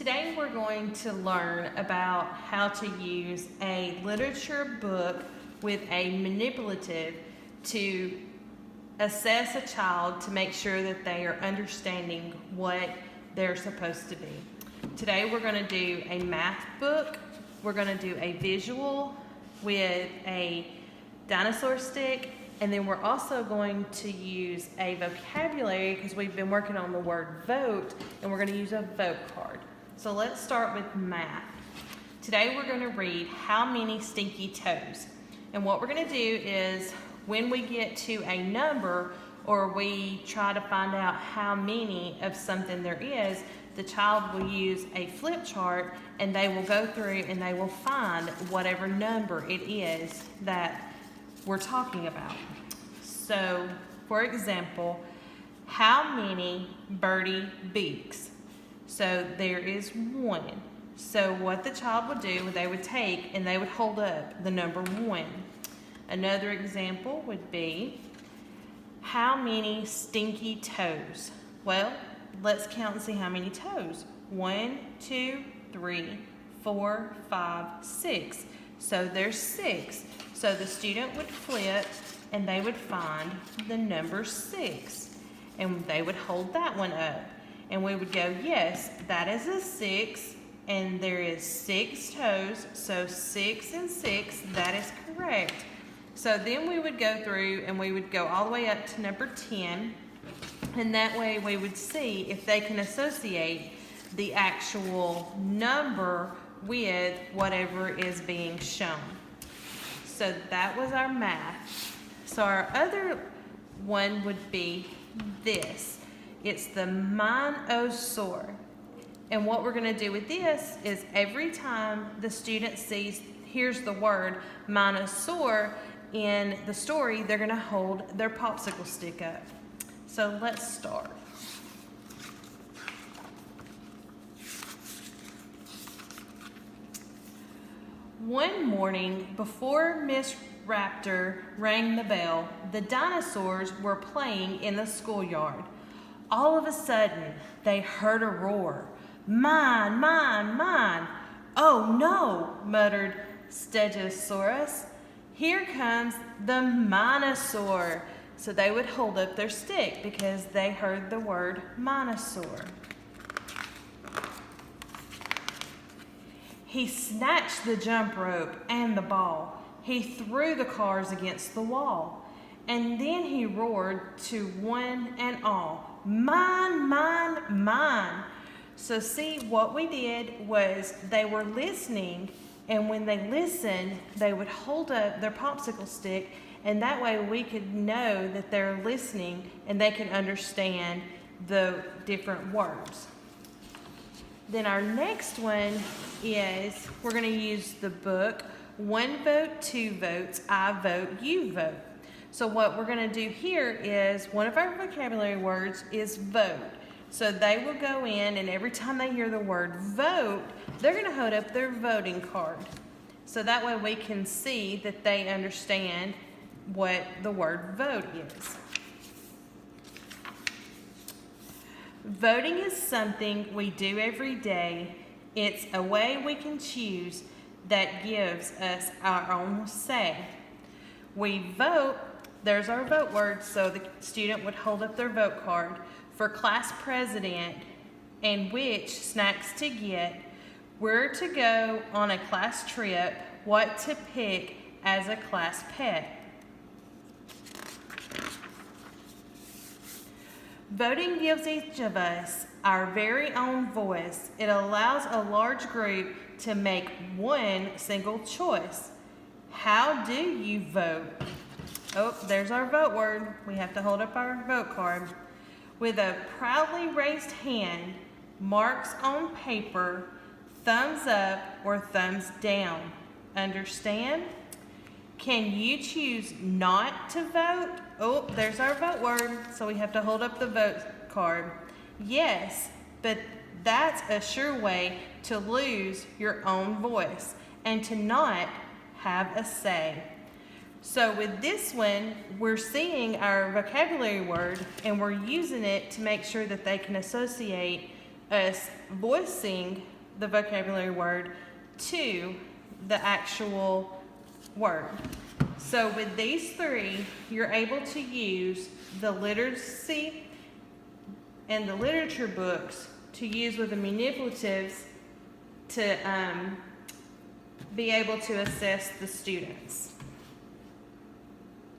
Today we're going to learn about how to use a literature book with a manipulative to assess a child to make sure that they are understanding what they're supposed to be. Today we're going to do a math book. We're going to do a visual with a dinosaur stick, and then we're also going to use a vocabulary because we've been working on the word vote, and we're going to use a vote card. So let's start with math. Today we're going to read How Many Stinky Toes. And what we're going to do is when we get to a number or we try to find out how many of something there is, the child will use a flip chart and they will go through and they will find whatever number it is that we're talking about. So, for example, how many birdie beaks? So there is one. So what the child would do, they would take and they would hold up the number 1. Another example would be, how many stinky toes? Well, let's count and see how many toes. 1, 2, 3, 4, 5, 6. So there's 6. So the student would flip and they would find the number 6. And they would hold that one up. And we would go, yes, that is a 6. And there is 6 toes. So 6 and 6, that is correct. So then we would go through and we would go all the way up to number 10. And that way we would see if they can associate the actual number with whatever is being shown. So that was our math. So our other one would be this. It's the Minosaur. And what we're going to do with this is every time the student hears the word Minosaur in the story, they're going to hold their popsicle stick up. So let's start. One morning, before Miss Raptor rang the bell, the dinosaurs were playing in the schoolyard. All of a sudden, they heard a roar. Mine, mine, mine. Oh no, muttered Stegosaurus. Here comes the Minosaur. So they would hold up their stick because they heard the word Minosaur. He snatched the jump rope and the ball. He threw the cars against the wall. And then he roared to one and all, mine, mine, mine. So see, what we did was they were listening, and when they listened, they would hold up their popsicle stick, and that way we could know that they're listening and they can understand the different words. Then our next one is, we're going to use the book, 1 vote, 2 votes, I vote, you vote. So what we're going to do here is, one of our vocabulary words is vote. So they will go in, and every time they hear the word vote, they're going to hold up their voting card. So that way we can see that they understand what the word vote is. Voting is something we do every day. It's a way we can choose that gives us our own say. We vote, there's our vote word, so the student would hold up their vote card for class president and which snacks to get, where to go on a class trip, what to pick as a class pet. Voting gives each of us our very own voice. It allows a large group to make one single choice. How do you vote? Oh, there's our vote word. We have to hold up our vote card. With a proudly raised hand, marks on paper, thumbs up or thumbs down. Understand? Can you choose not to vote? Oh, there's our vote word, so we have to hold up the vote card. Yes, but that's a sure way to lose your own voice and to not have a say. So with this one, we're seeing our vocabulary word and we're using it to make sure that they can associate us voicing the vocabulary word to the actual word. So with these three, you're able to use the literacy and the literature books to use with the manipulatives to be able to assess the students.